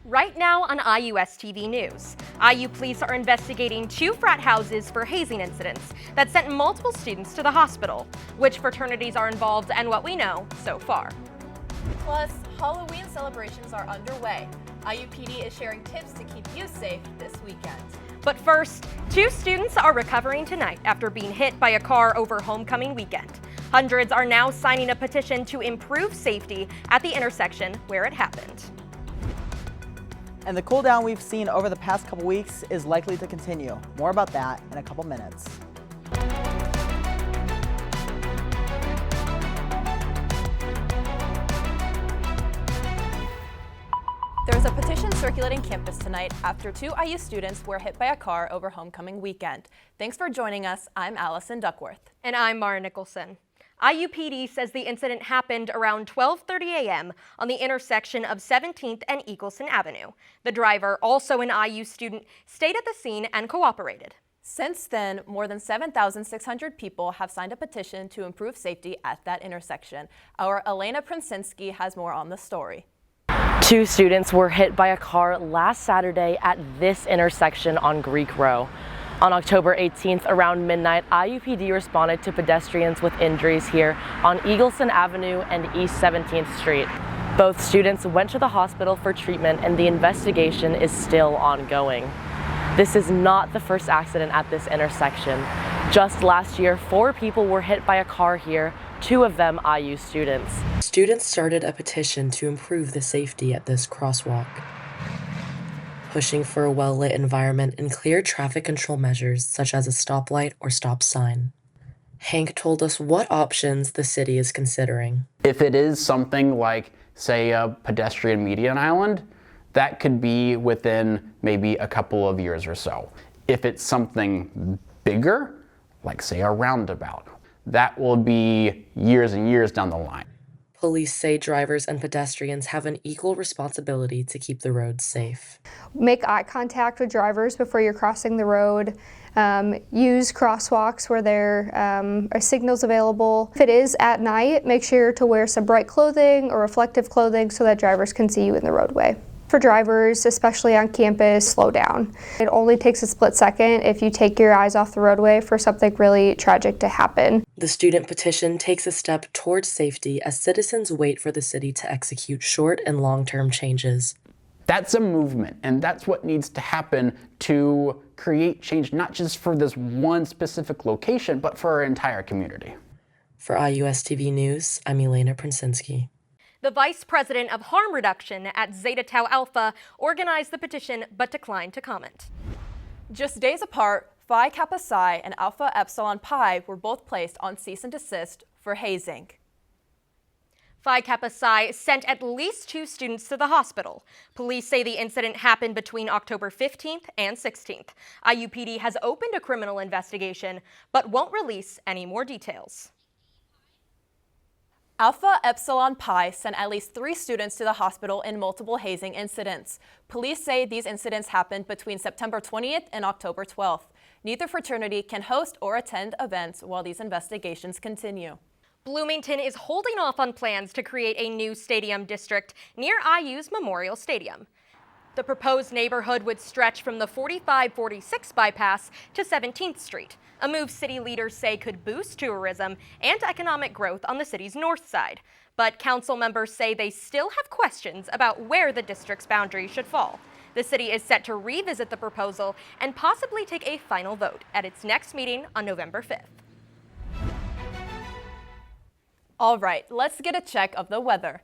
Right now on IUSTV News, IU police are investigating 2 frat houses for hazing incidents that sent multiple students to the hospital, which fraternities are involved, and what we know so far. Plus, Halloween celebrations are underway. IUPD is sharing tips to keep you safe this weekend. But first, 2 students are recovering tonight after being hit by a car over homecoming weekend. Hundreds are now signing a petition to improve safety at the intersection where it happened. And the cool down we've seen over the past couple weeks is likely to continue. More about that in a couple minutes. There's a petition circulating campus tonight after 2 IU students were hit by a car over homecoming weekend. Thanks for joining us. I'm Allison Duckworth. And I'm Mara Nicholson. IUPD says the incident happened around 12:30 a.m. on the intersection of 17th and Eagleson Avenue. The driver, also an IU student, stayed at the scene and cooperated. Since then, more than 7,600 people have signed a petition to improve safety at that intersection. Our Elena Prinsinski has more on the story. 2 students were hit by a car last Saturday at this intersection on Greek Row. On October 18th, around midnight, IUPD responded to pedestrians with injuries here on Eagleson Avenue and East 17th Street. Both students went to the hospital for treatment and the investigation is still ongoing. This is not the first accident at this intersection. Just last year, 4 people were hit by a car here, 2 of them IU students. Students started a petition to improve the safety at this crosswalk, pushing for a well-lit environment and clear traffic control measures such as a stoplight or stop sign. Hank told us what options the city is considering. If it is something like, say, a pedestrian median island, that could be within maybe a couple of years or so. If it's something bigger, like say a roundabout, that will be years and years down the line. Police say drivers and pedestrians have an equal responsibility to keep the roads safe. Make eye contact with drivers before you're crossing the road. Use crosswalks where there are signals available. If it is at night, make sure to wear some bright clothing or reflective clothing so that drivers can see you in the roadway. For drivers, especially on campus, slow down. It only takes a split second if you take your eyes off the roadway for something really tragic to happen. The student petition takes a step towards safety as citizens wait for the city to execute short and long-term changes. That's a movement, and that's what needs to happen to create change, not just for this one specific location, but for our entire community. For IUSTV News, I'm Elena Prinsinski. The vice president of harm reduction at Zeta Tau Alpha organized the petition but declined to comment. Just days apart, Phi Kappa Psi and Alpha Epsilon Pi were both placed on cease and desist for hazing. Phi Kappa Psi sent at least 2 students to the hospital. Police say the incident happened between October 15th and 16th. IUPD has opened a criminal investigation but won't release any more details. Alpha Epsilon Pi sent at least 3 students to the hospital in multiple hazing incidents. Police say these incidents happened between September 20th and October 12th. Neither fraternity can host or attend events while these investigations continue. Bloomington is holding off on plans to create a new stadium district near IU's Memorial Stadium. The proposed neighborhood would stretch from the 45-46 bypass to 17th Street, a move city leaders say could boost tourism and economic growth on the city's north side. But council members say they still have questions about where the district's boundary should fall. The city is set to revisit the proposal and possibly take a final vote at its next meeting on November 5th. All right, let's get a check of the weather.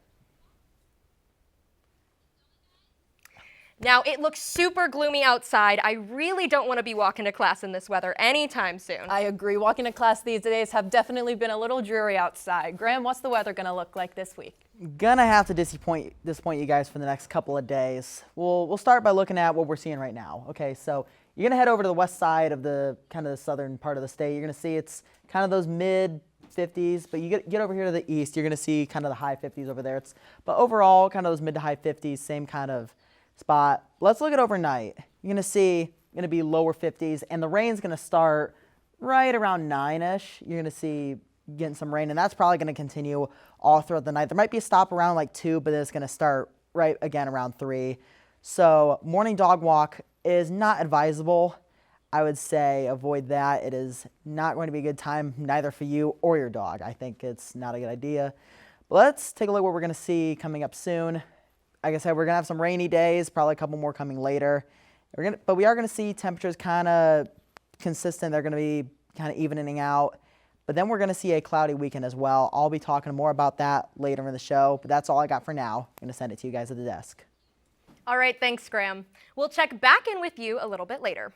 Now, it looks super gloomy outside. I really don't want to be walking to class in this weather anytime soon. I agree. Walking to class these days have definitely been a little dreary outside. Graham, what's the weather going to look like this week? Gonna have to disappoint you guys for the next couple of days. We'll start by looking at what we're seeing right now. Okay, so you're gonna head over to the west side of the kind of the southern part of the state. You're gonna see it's kind of those mid 50s, but you get over here to the east, you're gonna see kind of the high 50s over there. But overall, kind of those mid to high 50s, same kind of spot. Let's look at overnight. You're gonna be lower 50s, and the rain's gonna start right around 9-ish. You're gonna see getting some rain, and that's probably gonna continue all throughout the night. There might be a stop around like 2, but it's gonna start right again around 3. So morning dog walk is not advisable. I would say avoid that. It is not going to be a good time, neither for you or your dog. I think it's not a good idea. But let's take a look at what we're going to see coming up soon. Like I said, we're going to have some rainy days, probably a couple more coming later. But we are going to see temperatures kind of consistent. They're going to be kind of evening out. But then we're going to see a cloudy weekend as well. I'll be talking more about that later in the show. But that's all I got for now. I'm going to send it to you guys at the desk. All right, thanks, Graham. We'll check back in with you a little bit later.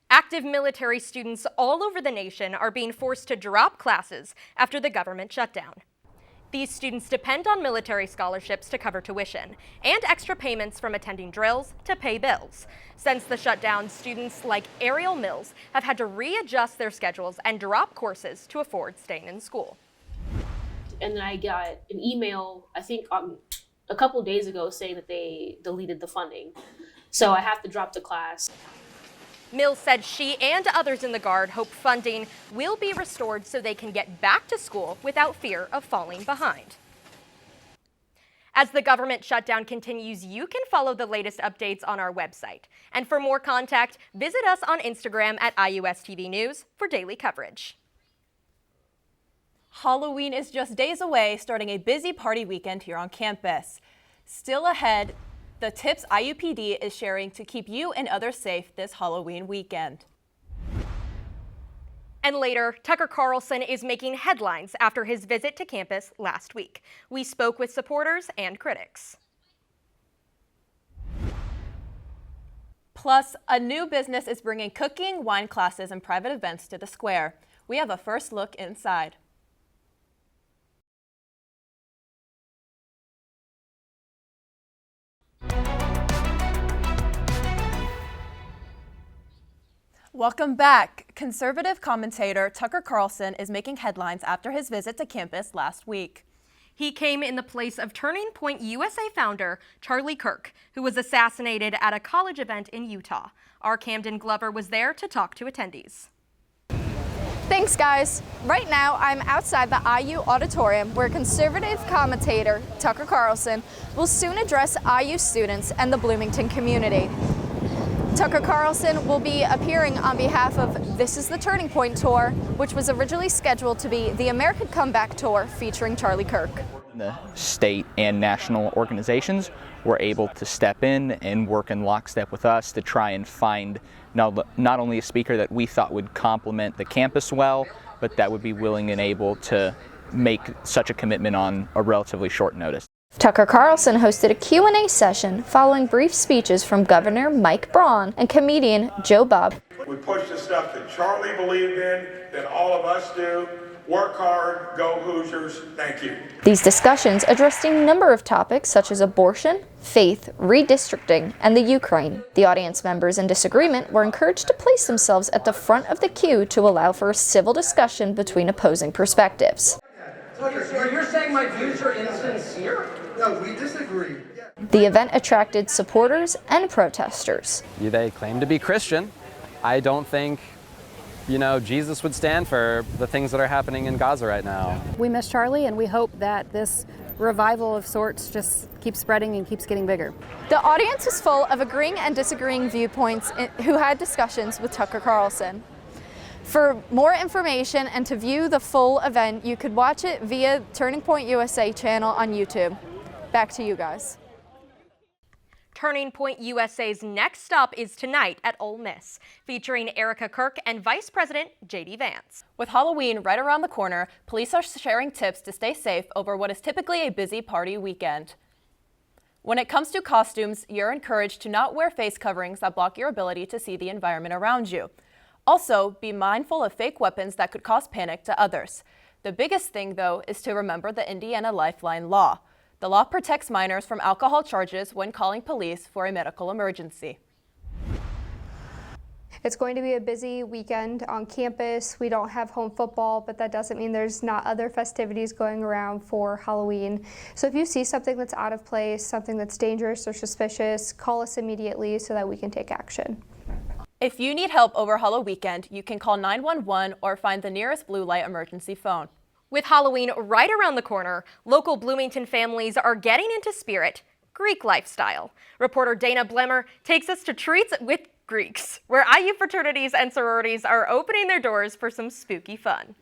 Active military students all over the nation are being forced to drop classes after the government shutdown. These students depend on military scholarships to cover tuition and extra payments from attending drills to pay bills. Since the shutdown, students like Ariel Mills have had to readjust their schedules and drop courses to afford staying in school. And then I got an email, I think a couple days ago, saying that they deleted the funding. So I have to drop the class. Mills said she and others in the Guard hope funding will be restored so they can get back to school without fear of falling behind. As the government shutdown continues, you can follow the latest updates on our website. And for more contact, visit us on Instagram at IUSTV News for daily coverage. Halloween is just days away, starting a busy party weekend here on campus. Still ahead, the tips IUPD is sharing to keep you and others safe this Halloween weekend. And later, Tucker Carlson is making headlines after his visit to campus last week. We spoke with supporters and critics. Plus, a new business is bringing cooking, wine classes, and private events to the square. We have a first look inside. Welcome back. Conservative commentator Tucker Carlson is making headlines after his visit to campus last week. He came in the place of Turning Point USA founder Charlie Kirk, who was assassinated at a college event in Utah. Our Camden Glover was there to talk to attendees. Thanks, guys. Right now, I'm outside the IU auditorium where conservative commentator Tucker Carlson will soon address IU students and the Bloomington community. Tucker Carlson will be appearing on behalf of This Is the Turning Point Tour, which was originally scheduled to be the American Comeback Tour featuring Charlie Kirk. The state and national organizations were able to step in and work in lockstep with us to try and find not only a speaker that we thought would complement the campus well, but that would be willing and able to make such a commitment on a relatively short notice. Tucker Carlson hosted a Q&A session following brief speeches from Governor Mike Braun and comedian Joe Bob. We push the stuff that Charlie believed in, that all of us do. Work hard, go Hoosiers, thank you. These discussions addressed a number of topics such as abortion, faith, redistricting, and the Ukraine. The audience members in disagreement were encouraged to place themselves at the front of the queue to allow for a civil discussion between opposing perspectives. So you're saying my views are insincere? No, we disagree. The event attracted supporters and protesters. They claim to be Christian. I don't think, Jesus would stand for the things that are happening in Gaza right now. We miss Charlie, and we hope that this revival of sorts just keeps spreading and keeps getting bigger. The audience was full of agreeing and disagreeing viewpoints who had discussions with Tucker Carlson. For more information and to view the full event, you could watch it via Turning Point USA channel on YouTube. Back to you guys. Turning Point USA's next stop is tonight at Ole Miss, featuring Erica Kirk and Vice President J.D. Vance. With Halloween right around the corner, police are sharing tips to stay safe over what is typically a busy party weekend. When it comes to costumes, you're encouraged to not wear face coverings that block your ability to see the environment around you. Also, be mindful of fake weapons that could cause panic to others. The biggest thing, though, is to remember the Indiana Lifeline law. The law protects minors from alcohol charges when calling police for a medical emergency. It's going to be a busy weekend on campus. We don't have home football, but that doesn't mean there's not other festivities going around for Halloween. So if you see something that's out of place, something that's dangerous or suspicious, call us immediately so that we can take action. If you need help over Halloween weekend, you can call 911 or find the nearest blue light emergency phone. With Halloween right around the corner, local Bloomington families are getting into spirit Greek lifestyle. Reporter Dana Blemmer takes us to Treats with Greeks, where IU fraternities and sororities are opening their doors for some spooky fun.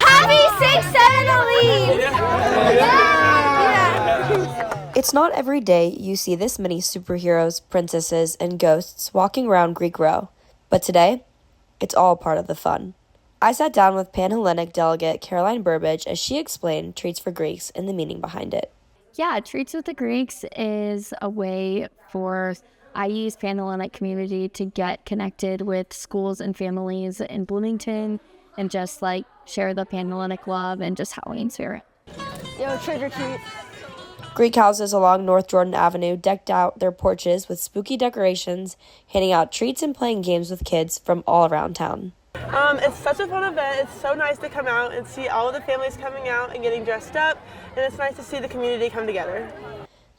Happy 6-7 It's not every day you see this many superheroes, princesses, and ghosts walking around Greek Row, but today, it's all part of the fun. I sat down with Panhellenic delegate Caroline Burbage as she explained Treats for Greeks and the meaning behind it. Yeah, Treats with the Greeks is a way for IU's Panhellenic community to get connected with schools and families in Bloomington and just like share the Panhellenic love and just Halloween spirit. Yo, trick or treat. Greek houses along North Jordan Avenue decked out their porches with spooky decorations, handing out treats and playing games with kids from all around town. It's such a fun event. It's so nice to come out and see all of the families coming out and getting dressed up, and it's nice to see the community come together.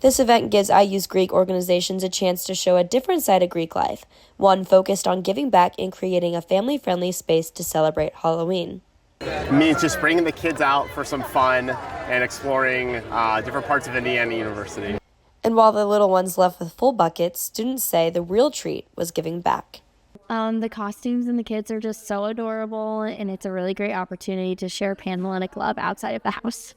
This event gives IU's Greek organizations a chance to show a different side of Greek life, one focused on giving back and creating a family-friendly space to celebrate Halloween. It means just bringing the kids out for some fun and exploring different parts of Indiana University. And while the little ones left with full buckets, students say the real treat was giving back. The costumes and the kids are just so adorable, and it's a really great opportunity to share Panhellenic love outside of the house.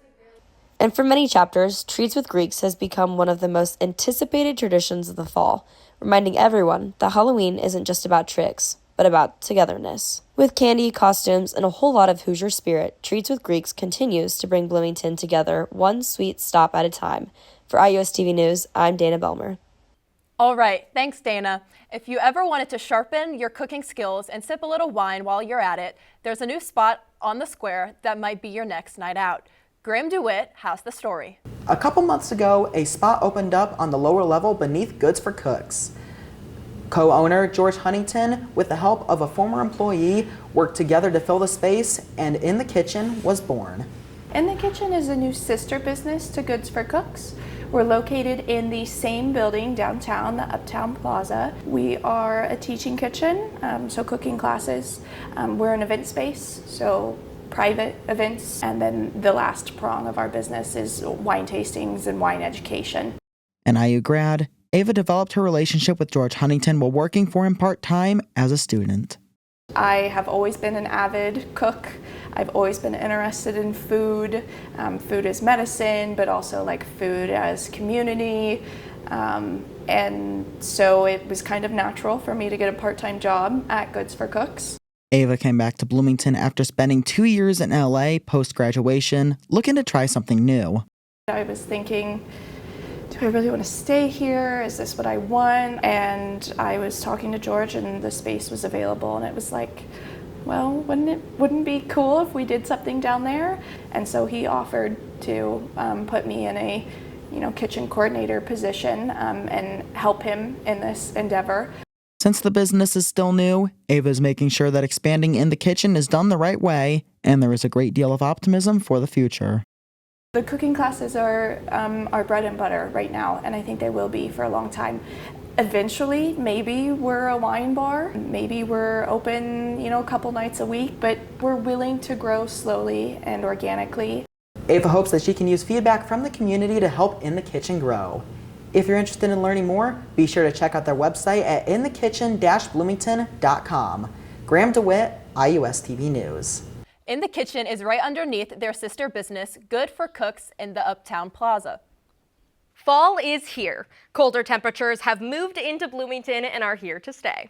And for many chapters, Treats with Greeks has become one of the most anticipated traditions of the fall, reminding everyone that Halloween isn't just about tricks, but about togetherness. With candy, costumes, and a whole lot of Hoosier spirit, Treats with Greeks continues to bring Bloomington together one sweet stop at a time. For IUSTV News, I'm Dana Bellmer. All right, thanks, Dana. If you ever wanted to sharpen your cooking skills and sip a little wine while you're at it, there's a new spot on the square that might be your next night out. Graham DeWitt has the story. A couple months ago, a spot opened up on the lower level beneath Goods for Cooks. Co-owner George Huntington, with the help of a former employee, worked together to fill the space, and In the Kitchen was born. In the Kitchen is a new sister business to Goods for Cooks. We're located in the same building downtown, the Uptown Plaza. We are a teaching kitchen, so cooking classes. We're an event space, so private events. And then the last prong of our business is wine tastings and wine education. An IU grad, Ava developed her relationship with George Huntington while working for him part-time as a student. I have always been an avid cook. I've always been interested in food. Food as medicine, but also like food as community. And so it was kind of natural for me to get a part-time job at Goods for Cooks. Ava came back to Bloomington after spending 2 years in LA post-graduation, looking to try something new. I was thinking, do I really want to stay here? Is this what I want? And I was talking to George and the space was available, and it was like, well, wouldn't be cool if we did something down there? And so he offered to put me in a kitchen coordinator position and help him in this endeavor. Since the business is still new, Ava is making sure that expanding In the Kitchen is done the right way, and there is a great deal of optimism for the future. The cooking classes are our bread and butter right now, and I think they will be for a long time. Eventually, maybe we're a wine bar, maybe we're open, a couple nights a week, but we're willing to grow slowly and organically. Ava hopes that she can use feedback from the community to help In the Kitchen grow. If you're interested in learning more, be sure to check out their website at inthekitchen-bloomington.com. Graham DeWitt, IUSTV News. In the Kitchen is right underneath their sister business, Good for Cooks, in the Uptown Plaza. Fall is here. Colder temperatures have moved into Bloomington and are here to stay.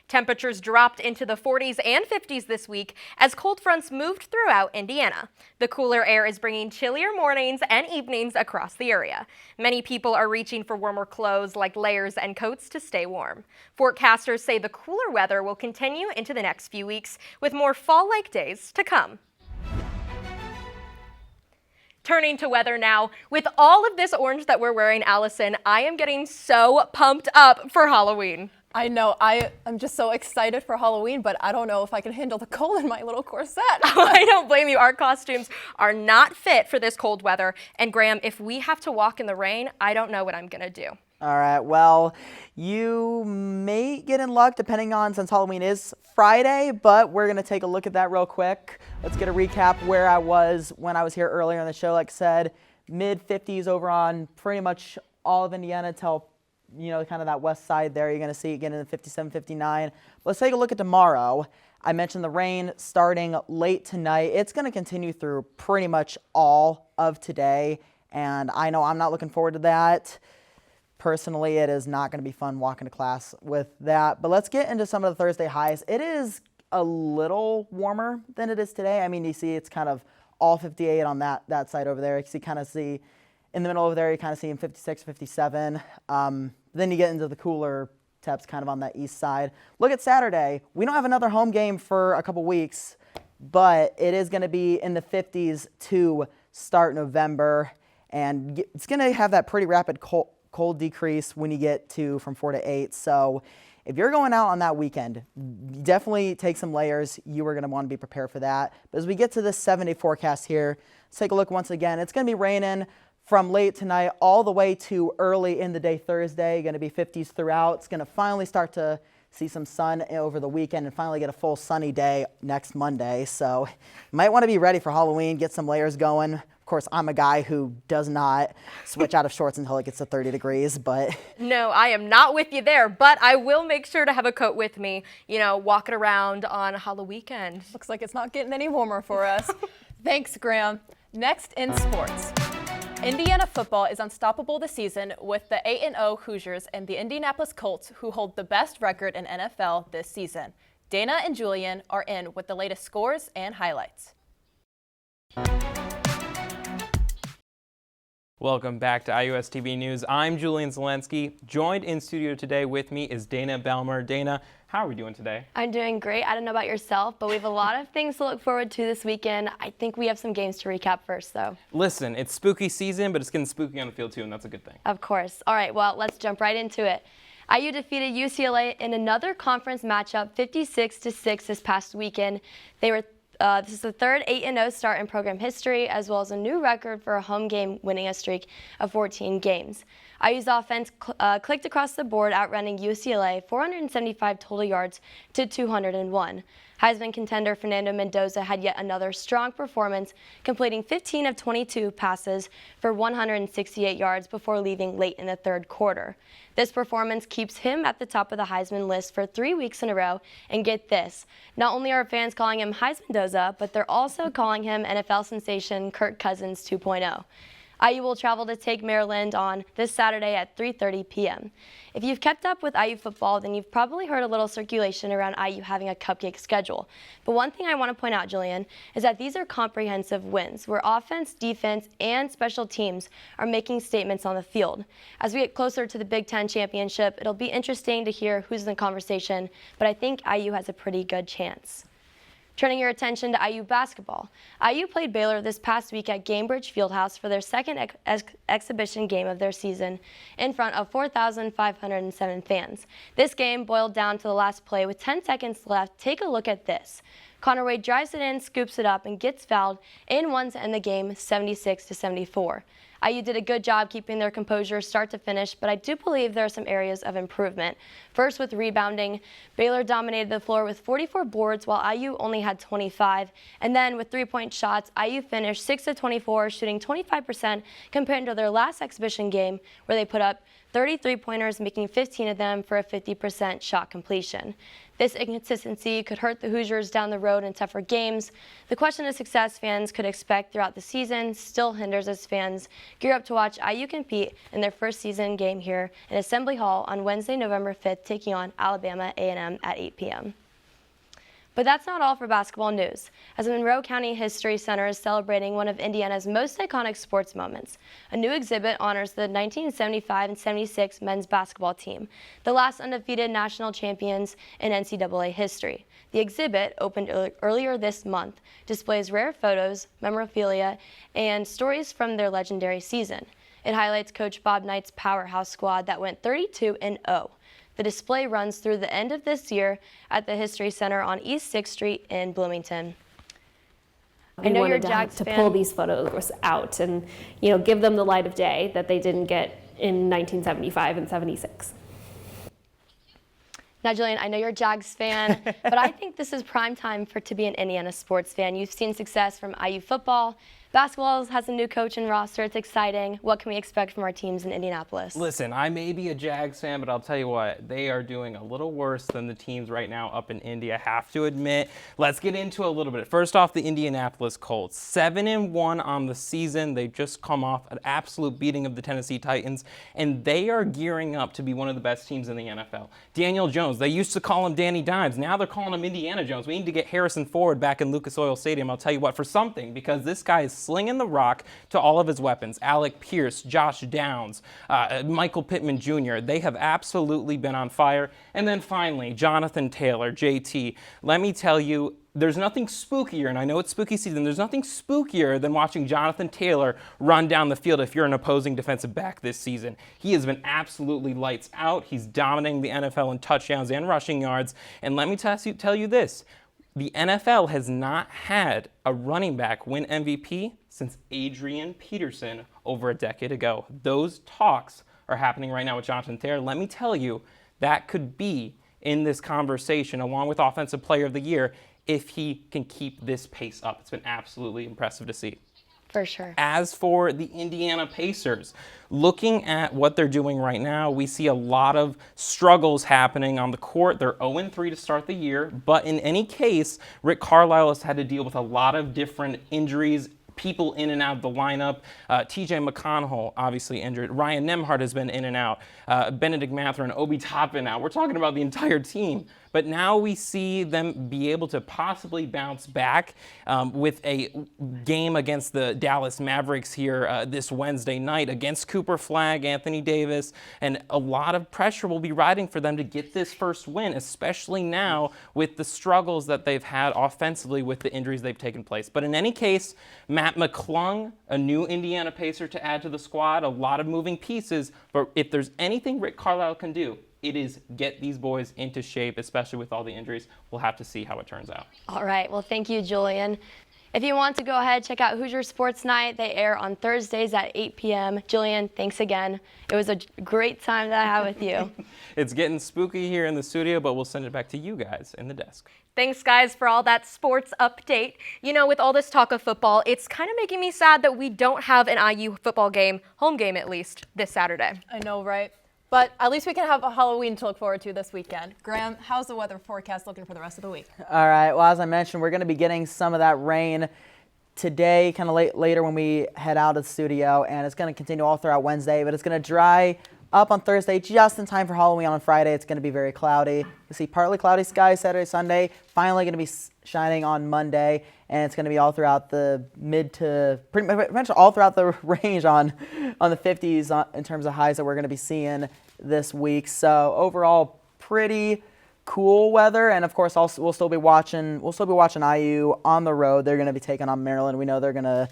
Temperatures dropped into the 40s and 50s this week as cold fronts moved throughout Indiana. The cooler air is bringing chillier mornings and evenings across the area. Many people are reaching for warmer clothes like layers and coats to stay warm. Forecasters say the cooler weather will continue into the next few weeks with more fall-like days to come. Turning to weather now, with all of this orange that we're wearing, Allison, I am getting so pumped up for Halloween. I know, I'm just so excited for Halloween, but I don't know if I can handle the cold in my little corset. I don't blame you. Our costumes are not fit for this cold weather. And Graham, if we have to walk in the rain, I don't know what I'm gonna do. All right, well, you may get in luck depending on, since Halloween is Friday, but we're gonna take a look at that real quick. Let's get a recap where I was when I was here earlier in the show. Like I said, mid 50s over on pretty much all of Indiana till, kind of that west side there. You're going to see it get into 57, 59. Let's take a look at tomorrow. I mentioned the rain starting late tonight. It's going to continue through pretty much all of today, and I know I'm not looking forward to that. Personally, it is not going to be fun walking to class with that. But let's get into some of the Thursday highs. It is a little warmer than it is today. I mean, you see it's kind of all 58 on that side over there. You kind of see in the middle over there, you kind of see in 56, 57. Then you get into the cooler temps kind of on that east side. Look at Saturday. We don't have another home game for a couple weeks, but it is going to be in the 50s to start November. And it's going to have that pretty rapid cold decrease when you get to from 4 to 8. So if you're going out on that weekend, definitely take some layers. You are going to want to be prepared for that. But as we get to this 7-day forecast here, let's take a look once again. It's going to be raining from late tonight all the way to early in the day Thursday. Going to be 50s throughout. It's going to finally start to see some sun over the weekend and finally get a full sunny day next Monday. So you might want to be ready for Halloween, get some layers going. Of course, I'm a guy who does not switch out of shorts until it gets to 30 degrees, but... No, I am not with you there, but I will make sure to have a coat with me, walking around on Halloween weekend. Looks like it's not getting any warmer for us. Thanks, Graham. Next in sports. Indiana football is unstoppable this season with the 8-0 Hoosiers and the Indianapolis Colts, who hold the best record in NFL this season. Dana and Julian are in with the latest scores and highlights. Welcome back to IUSTV News. I'm Julian Zelensky. Joined in studio today with me is Dana Belmer. Dana, how are we doing today? I'm doing great. I don't know about yourself, but we have a lot of things to look forward to this weekend. I think we have some games to recap first, though. Listen, it's spooky season, but it's getting spooky on the field, too, and that's a good thing. Of course. All right, well, let's jump right into it. IU defeated UCLA in another conference matchup, 56-6 this past weekend. This is the third 8-0 start in program history, as well as a new record for a home game winning a streak of 14 games. IU's offense clicked across the board, outrunning UCLA 475 total yards to 201. Heisman contender Fernando Mendoza had yet another strong performance, completing 15 of 22 passes for 168 yards before leaving late in the third quarter. This performance keeps him at the top of the Heisman list for 3 weeks in a row, and get this, not only are fans calling him Heisman-doza, but they're also calling him NFL sensation Kirk Cousins 2.0. IU will travel to take Maryland on this Saturday at 3:30 p.m. If you've kept up with IU football, then you've probably heard a little circulation around IU having a cupcake schedule. But one thing I want to point out, Julian, is that these are comprehensive wins where offense, defense, and special teams are making statements on the field. As we get closer to the Big Ten championship, it'll be interesting to hear who's in the conversation, but I think IU has a pretty good chance. Turning your attention to IU basketball. IU played Baylor this past week at Gamebridge Fieldhouse for their second exhibition game of their season in front of 4,507 fans. This game boiled down to the last play with 10 seconds left. Take a look at this. Connor Wade drives it in, scoops it up, and gets fouled in one to end the game 76-74. IU did a good job keeping their composure start to finish, but I do believe there are some areas of improvement. First, with rebounding, Baylor dominated the floor with 44 boards while IU only had 25. And then with three-point shots, IU finished 6 of 24, shooting 25% compared to their last exhibition game where they put up 33 pointers, making 15 of them for a 50% shot completion. This inconsistency could hurt the Hoosiers down the road in tougher games. The question of success fans could expect throughout the season still hinders as fans gear up to watch IU compete in their first season game here in Assembly Hall on Wednesday, November 5th, taking on Alabama A&M at 8 p.m. But that's not all for basketball news, as the Monroe County History Center is celebrating one of Indiana's most iconic sports moments. A new exhibit honors the 1975 and 76 men's basketball team, the last undefeated national champions in NCAA history. The exhibit, opened earlier this month, displays rare photos, memorabilia, and stories from their legendary season. It highlights Coach Bob Knight's powerhouse squad that went 32-0. The display runs through the end of this year at the History Center on East 6th Street in Bloomington. We wanted to pull these photos out and, give them the light of day that they didn't get in 1975 and 76. Now, Julian, I know you're a Jags fan, but I think this is prime time to be an Indiana sports fan. You've seen success from IU football, Basketball has a new coach and roster. It's exciting. What can we expect from our teams in Indianapolis? Listen, I may be a Jags fan, but I'll tell you what, they are doing a little worse than the teams right now up in Indy, I have to admit. Let's get into a little bit. First off, the Indianapolis Colts. 7-1 on the season. They just come off an absolute beating of the Tennessee Titans, and they are gearing up to be one of the best teams in the NFL. Daniel Jones, they used to call him Danny Dimes. Now they're calling him Indiana Jones. We need to get Harrison Ford back in Lucas Oil Stadium, I'll tell you what, for something, because this guy is slinging the rock to all of his weapons. Alec Pierce, Josh Downs, Michael Pittman Jr., they have absolutely been on fire. And then finally, Jonathan Taylor, JT. Let me tell you, there's nothing spookier, and I know it's spooky season, there's nothing spookier than watching Jonathan Taylor run down the field if you're an opposing defensive back this season. He has been absolutely lights out. He's dominating the NFL in touchdowns and rushing yards. And let me tell you this, the NFL has not had a running back win MVP since Adrian Peterson over a decade ago. Those talks are happening right now with Jonathan Taylor. Let me tell you, that could be in this conversation along with Offensive Player of the Year if he can keep this pace up. It's been absolutely impressive to see. For sure. As for the Indiana Pacers, looking at what they're doing right now, we see a lot of struggles happening on the court. They're 0-3 to start the year, but in any case, Rick Carlisle has had to deal with a lot of different injuries, people in and out of the lineup. TJ McConnell, obviously injured. Ryan Nembhard has been in and out. Benedict Mathurin, Obi Toppin out. We're talking about the entire team. But now we see them be able to possibly bounce back with a game against the Dallas Mavericks here this Wednesday night against Cooper Flagg, Anthony Davis, and a lot of pressure will be riding for them to get this first win, especially now with the struggles that they've had offensively with the injuries they've taken place. But in any case, Matt McClung, a new Indiana Pacer to add to the squad, a lot of moving pieces, but if there's anything Rick Carlisle can do, it is get these boys into shape, especially with all the injuries. We'll have to see how it turns out. All right. Well, thank you, Julian. If you want to go ahead, check out Hoosier Sports Night. They air on Thursdays at 8 p.m. Julian, thanks again. It was a great time that I had with you. It's getting spooky here in the studio, but we'll send it back to you guys in the desk. Thanks, guys, for all that sports update. You know, with all this talk of football, it's kind of making me sad that we don't have an IU football game, home game at least, this Saturday. I know, right? But at least we can have a Halloween to look forward to this weekend. Graham, how's the weather forecast looking for the rest of the week? All right. Well, as I mentioned, we're going to be getting some of that rain today, kind of later when we head out of the studio, and it's going to continue all throughout Wednesday, but it's going to dry up on Thursday just in time for Halloween on Friday. It's going to be very cloudy. You see partly cloudy skies Saturday, Sunday, finally going to be shining on Monday, and it's going to be all throughout the mid to pretty much all throughout the range on the 50s in terms of highs that we're going to be seeing this week. So overall, pretty cool weather, and of course we'll still be watching IU on the road. They're going to be taking on Maryland. We know they're going to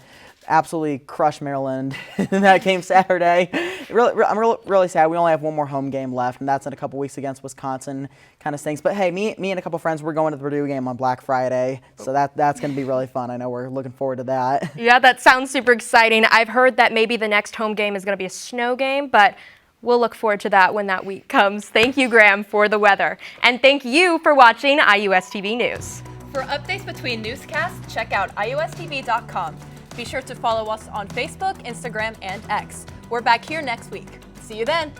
absolutely crush Maryland in that game Saturday. I'm really sad. We only have one more home game left, and that's in a couple weeks against Wisconsin. Kind of stinks. But hey, me and a couple friends, we're going to the Purdue game on Black Friday, so that's going to be really fun. I know we're looking forward to that. Yeah, that sounds super exciting. I've heard that maybe the next home game is going to be a snow game, but we'll look forward to that when that week comes. Thank you, Graham, for the weather. And thank you for watching IUSTV News. For updates between newscasts, check out IUSTV.com. Be sure to follow us on Facebook, Instagram, and X. We're back here next week. See you then.